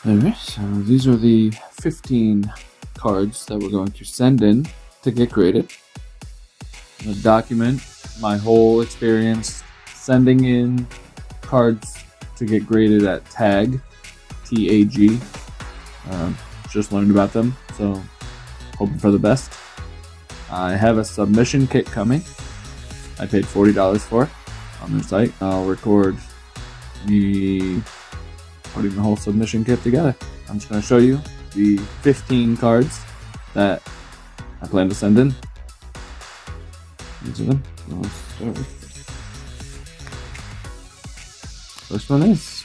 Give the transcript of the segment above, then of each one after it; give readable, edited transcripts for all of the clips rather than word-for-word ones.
Alright, so these are the 15 cards that we're going to send in to get graded. I'm going to document my whole experience sending in cards to get graded at TAG, T-A-G. Just learned about them, so hoping for the best. I have a submission kit coming. I paid $40 for it on their site. I'll record me putting the whole submission kit together. I'm just going to show you the 15 cards that I plan to send in. These are them. Let's start with first one is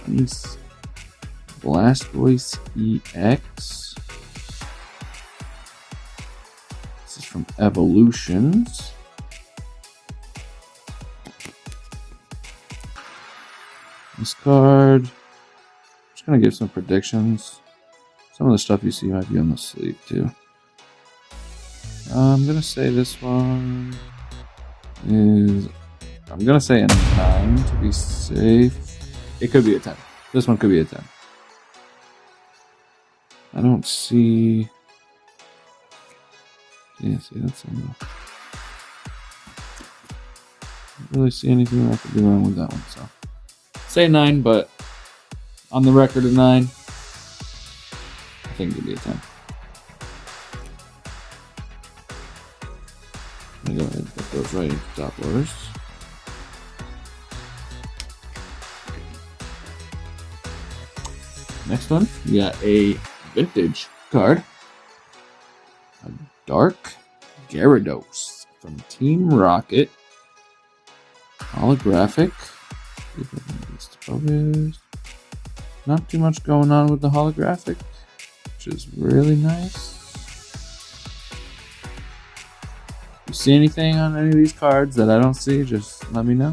nice Blastoise EX. This is from Evolutions. This card, I'm just going to give some predictions. Some of the stuff you see might be on the sleeve too. I'm going to say this one is, I'm going to say a 9 to be safe. It could be a 10. This one could be a 10. I don't see, yeah, see that's on the, I don't really see anything I could do wrong with that one, so. Say 9, but on the record of 9, I think it'll be a 10. I'm gonna go ahead and put those right into top loaders. Next one, we got a vintage card. A Dark Gyarados from Team Rocket. Holographic. Not too much going on with the holographic, which is really nice. If you see anything on any of these cards that I don't see, just let me know.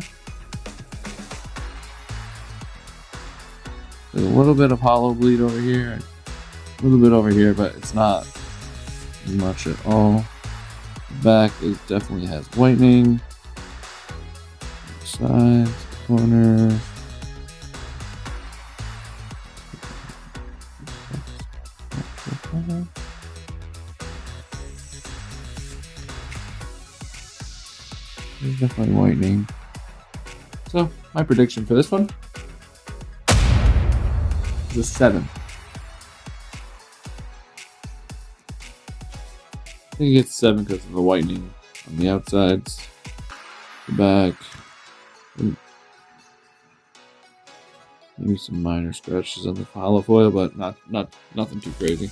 There's a little bit of hollow bleed over here, a little bit over here, but it's not much at all. The back is definitely has whitening. Sides, corners. There's definitely whitening. So, my prediction for this one is a 7. I think it's 7 because of the whitening on the outsides, the back. Maybe some minor scratches on the hollow foil, but nothing too crazy.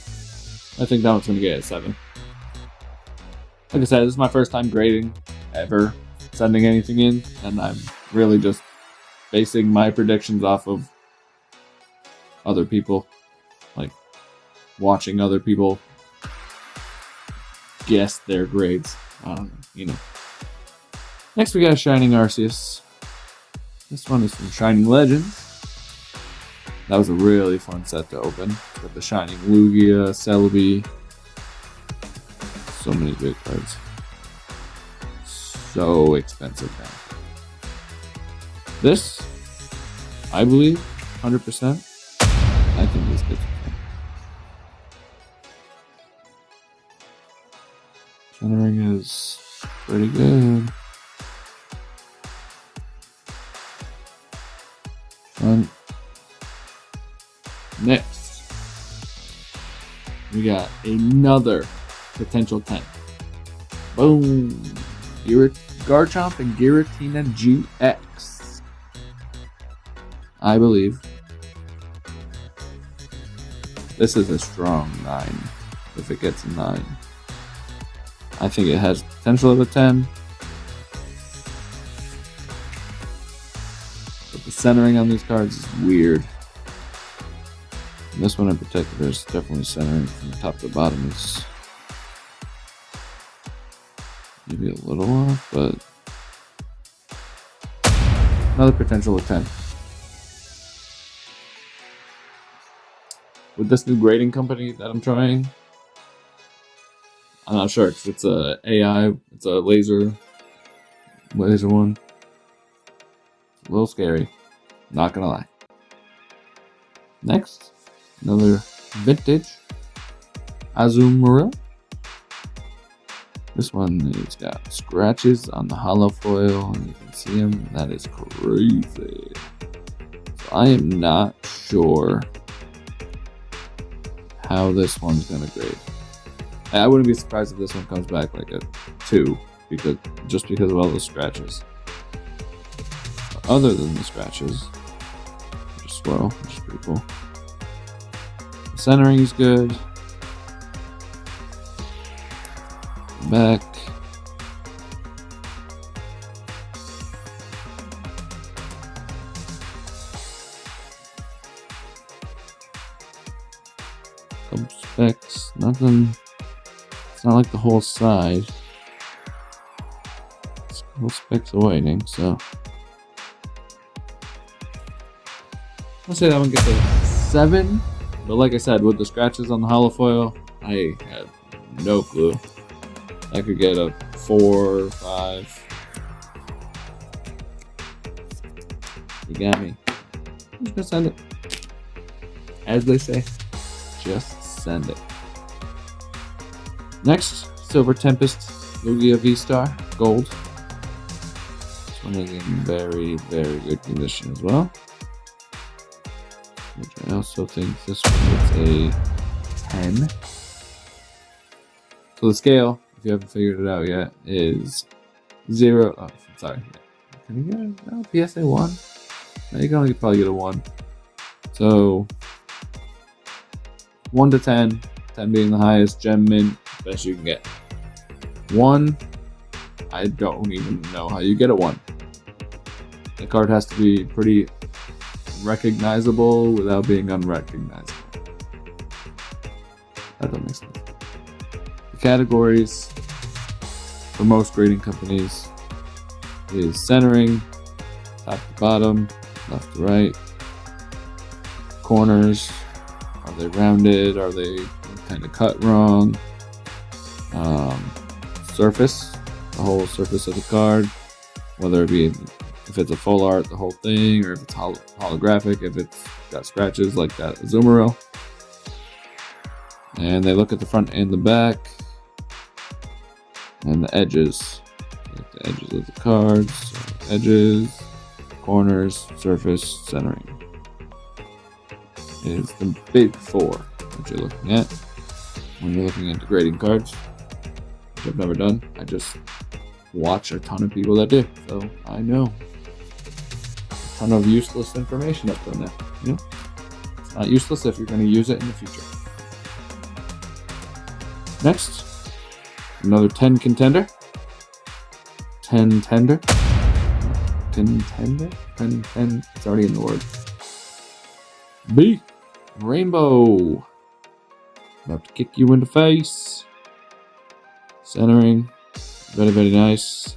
I think that one's gonna get a 7. Like I said, this is my first time grading ever, sending anything in, and I'm really just basing my predictions off of other people, like watching other people guess their grades. You know. Next, we got a Shining Arceus. This one is from Shining Legends. That was a really fun set to open. With the Shining Lugia, Celebi. So many great cards. So expensive now. This, I believe, 100%. I think this gets it. Centering is pretty good. Fun. Next, we got another potential 10. Boom! Garchomp and Giratina GX. I believe this is a strong 9 if it gets a 9. I think it has potential of a 10. But the centering on these cards is weird. And this one in particular is definitely centering from top to bottom. Is maybe a little off, but another potential of 10. With this new grading company that I'm trying, I'm not sure because it's a AI, it's a laser one. A little scary, not gonna lie. Next, another vintage Azumarill. This one has got scratches on the hollow foil, and you can see them. That is crazy. So I am not sure how this one's gonna grade. I wouldn't be surprised if this one comes back like a 2, because of all the scratches. But other than the scratches, just swirl, which is pretty cool. The centering is good. Back. Couple specs, nothing. It's not like the whole side. It's a couple specks of whitening, so I'll say that one gets a 7. But like I said, with the scratches on the hollow foil, I had no clue. I could get a 4 or 5. You got me. I'm just gonna send it. As they say, just send it. Next, Silver Tempest Lugia V-Star Gold. This one is in very, very good condition as well. Which I also think this one is a 10. So the scale, if you haven't figured it out yet, is 0. Oh, sorry. Can you get a PSA 1? No, you can only probably get a 1. So 1 to 10, 10 being the highest, gem mint, best you can get. 1, I don't even know how you get a 1. The card has to be pretty recognizable without being unrecognizable. That don't make sense. The categories for most grading companies is centering, top to bottom, left to right, corners, are they rounded, are they kind of cut wrong, surface, the whole surface of the card, whether it be if it's a full art, the whole thing, or if it's holographic, if it's got scratches like that Azumarill. And they look at the front and the back, and the edges, like the edges of the cards, so edges, corners, surface, centering is the big 4 that you're looking at when you're looking into grading cards, which I've never done. I just watch a ton of people that do, so I know a ton of useless information up on there. You know, it's not useless if you're going to use it in the future. Next, another 10 contender. 10 tender. 10 tender? 10, 10. It's already in the word. B. Rainbow. About to kick you in the face. Centering. Very, very nice.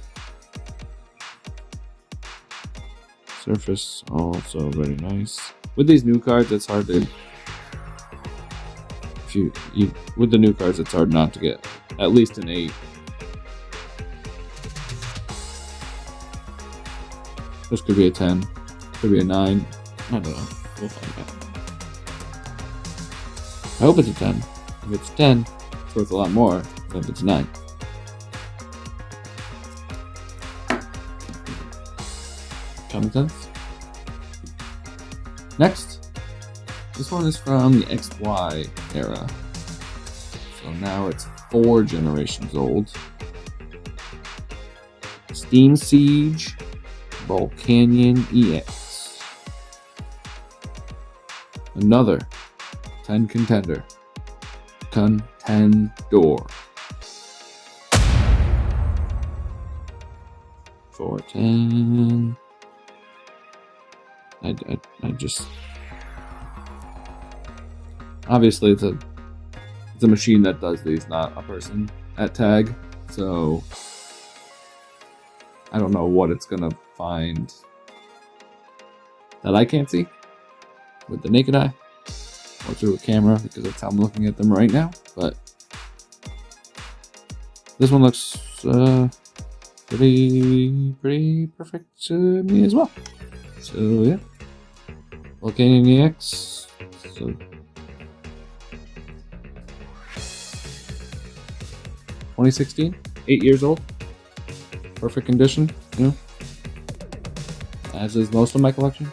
Surface. Also very nice. With these new cards, it's hard to... with the new cards, it's hard not to get at least an 8. This could be a 10. Could be a 9. I don't know. We'll find out. I hope it's a 10. If it's 10, it's worth a lot more than if it's 9. Common sense? Next. This one is from the XY era. So now it's 4 generations old. Steam Siege Volcanion EX. Another 10 contender. Contendor. 410. I just... Obviously, it's a machine that does these, not a person at tag. So I don't know what it's gonna find that I can't see with the naked eye or through a camera, because that's how I'm looking at them right now. But this one looks pretty perfect to me as well. So yeah, Volcanion EX. So 2016, 8 years old, perfect condition, you know, as is most of my collection.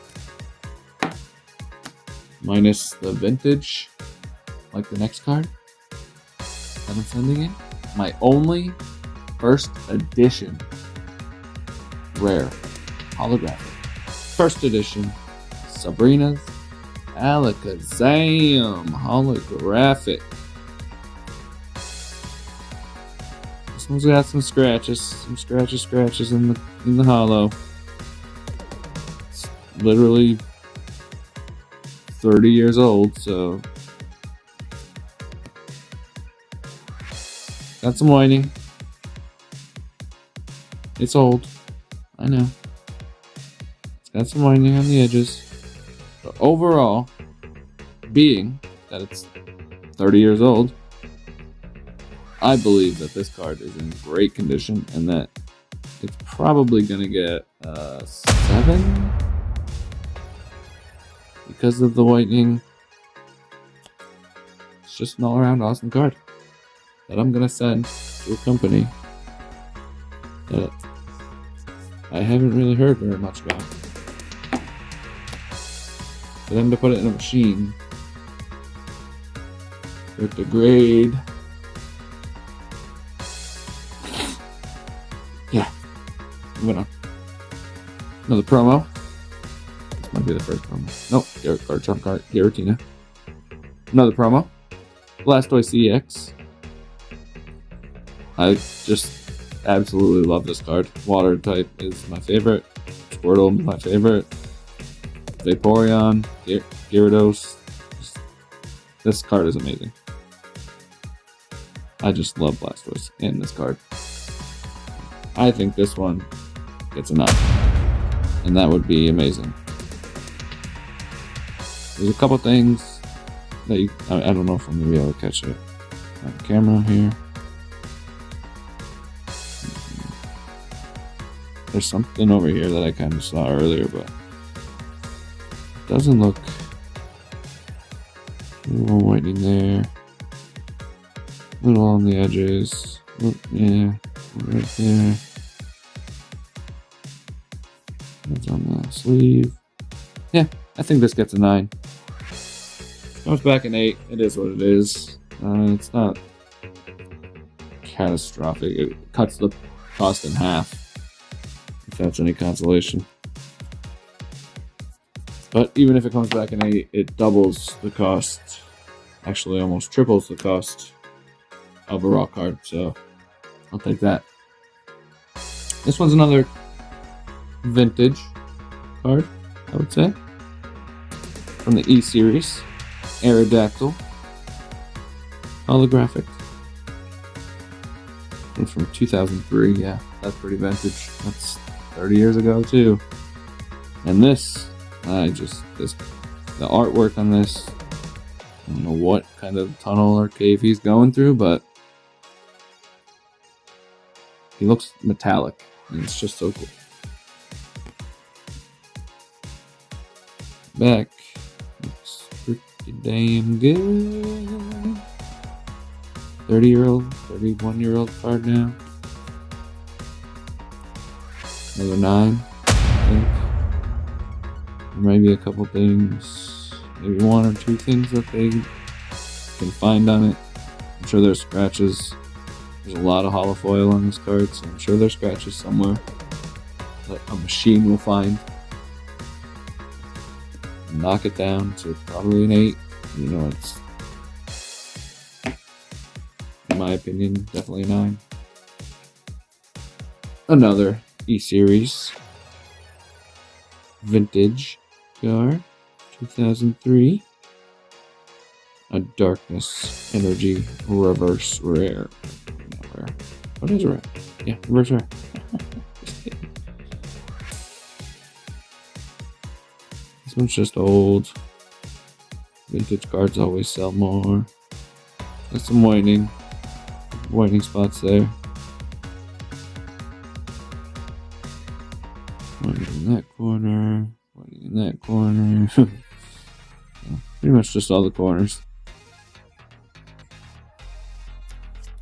Minus the vintage, like the next card that I'm sending in. My only first edition rare holographic. First edition Sabrina's Alakazam holographic. This one's got some scratches in the hollow. It's literally 30 years old, so got some whining. It's old, I know. It's got some whining on the edges, but overall, being that it's 30 years old, I believe that this card is in great condition and that it's probably gonna get 7 because of the whitening. It's just an all-around awesome card that I'm gonna send to a company that I haven't really heard very much about. For them to put it in a machine for it to grade. Yeah, moving on. Another promo. This might be the first promo. Nope, Garrett card, Trump card, Giratina. Another promo. Blastoise EX. I just absolutely love this card. Water type is my favorite. Squirtle is my favorite. Vaporeon, Gyarados. This card is amazing. I just love Blastoise in this card. I think this one gets a 9. And that would be amazing. There's a couple things that I don't know if I'm going to be able to catch it on camera here. There's something over here that I kind of saw earlier, but it doesn't look. A little whitening there. A little on the edges. Yeah, right there. That's on the sleeve. Yeah, I think this gets a 9. Comes back an 8. It is what it is. It's not catastrophic. It cuts the cost in half, if that's any consolation. But even if it comes back an 8, it doubles the cost. Actually, almost triples the cost of a raw card. So I'll take that. This one's another vintage card, I would say, from the E series. Aerodactyl holographic. It's from 2003. Yeah, that's pretty vintage. That's 30 years ago too. And this, the artwork on this, I don't know what kind of tunnel or cave he's going through, but he looks metallic, and it's just so cool. Back, looks pretty damn good. 30-year-old, 31-year-old card now. Another 9, I think. There might be a couple things, maybe 1 or 2 things that they can find on it. I'm sure there's scratches. There's a lot of holofoil on this card, so I'm sure there's scratches somewhere that a machine will find. Knock it down to probably an 8. You know, it's, in my opinion, definitely a 9. Another E-Series vintage card, 2003. A Darkness Energy Reverse Rare. Not rare. What is rare? Yeah, reverse rare. Just kidding. This one's just old. Vintage cards always sell more. There's some whitening spots there. Whitening in that corner. Whitening in that corner. Pretty much just all the corners.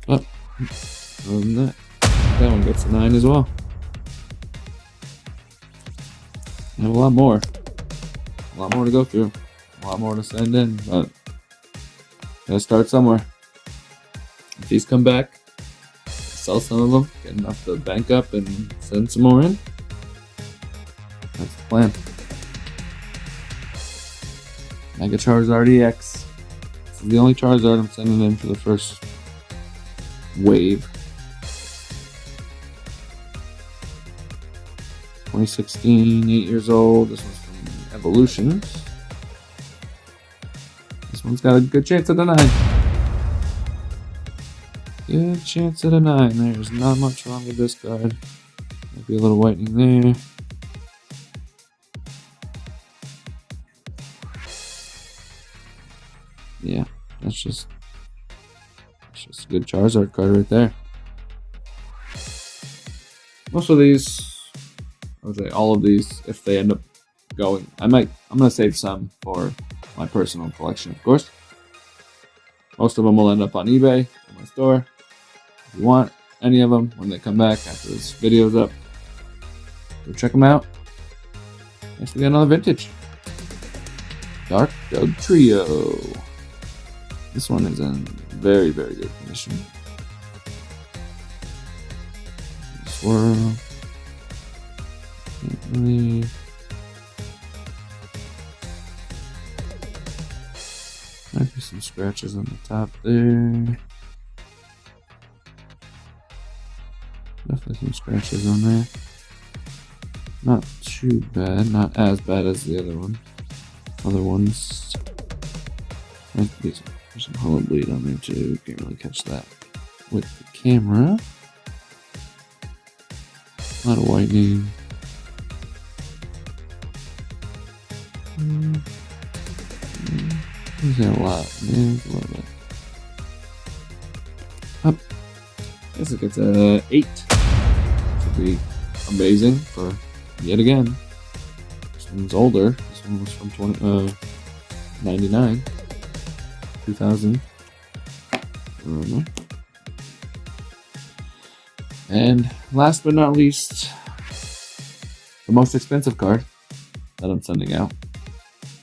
But other than that, that one gets a 9 as well. I have a lot more. A lot more to go through. A lot more to send in, but gotta start somewhere. If these come back, sell some of them, get enough to bank up and send some more in. That's the plan. Mega Charizard EX. This is the only Charizard I'm sending in for the first wave. 2016, 8 years old. This one's from Evolutions. This one's got a good chance at a 9. Good chance at a 9. There's not much wrong with this card. Might be a little whitening there. Yeah, that's just a good Charizard card right there. Most of these, I would say all of these, if they end up going, I'm gonna save some for my personal collection, of course. Most of them will end up on eBay, in my store. If you want any of them, when they come back after this video's up, go check them out. Next we got another vintage. Dark Dug Trio. This one is in very, very good condition. Swirl. Can't really... Might be some scratches on the top there. Definitely some scratches on there. Not too bad, not as bad as the other one. Other ones. There's some hollow bleed on there too. Can't really catch that with the camera. A lot of whitening. There's a lot. Yeah, a little bit. Up. Guess it gets a 8. This would be amazing for yet again. This one's older. This one was from 99. 2000. And last but not least, the most expensive card that I'm sending out.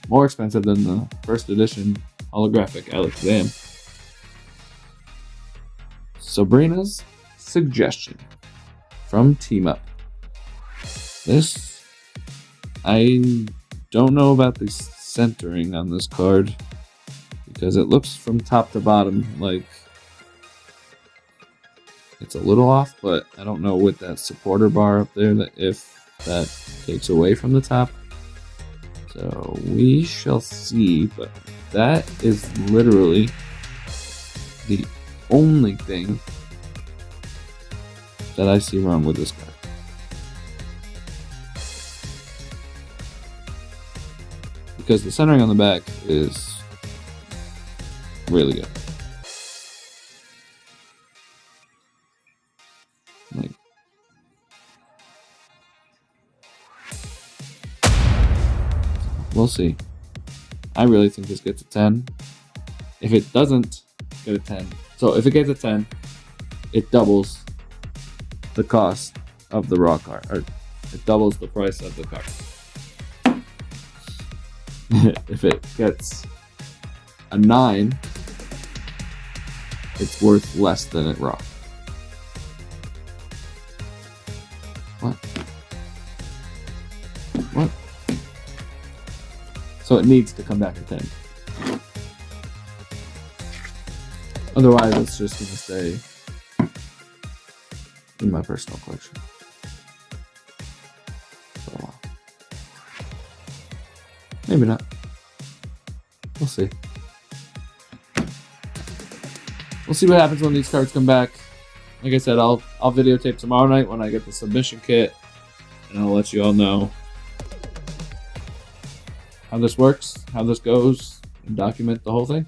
More expensive than the first edition holographic Alex Zam. Sabrina's Suggestion from Team Up. This, I don't know about the centering on this card, because it looks from top to bottom like it's a little off, but I don't know with that supporter bar up there that if that takes away from the top. So we shall see, but that is literally the only thing that I see wrong with this card. Because the centering on the back is really good. Like, we'll see. I really think this gets a 10. If it doesn't get a 10, so if it gets a 10, it doubles the cost of the raw card, or it doubles the price of the card. If it gets a 9, it's worth less than it raw. What? What? So it needs to come back at 10. Otherwise, it's just going to stay in my personal collection for a while. Maybe not. We'll see. We'll see what happens when these cards come back. Like I said, I'll videotape tomorrow night when I get the submission kit, and I'll let you all know how this works, how this goes, and document the whole thing.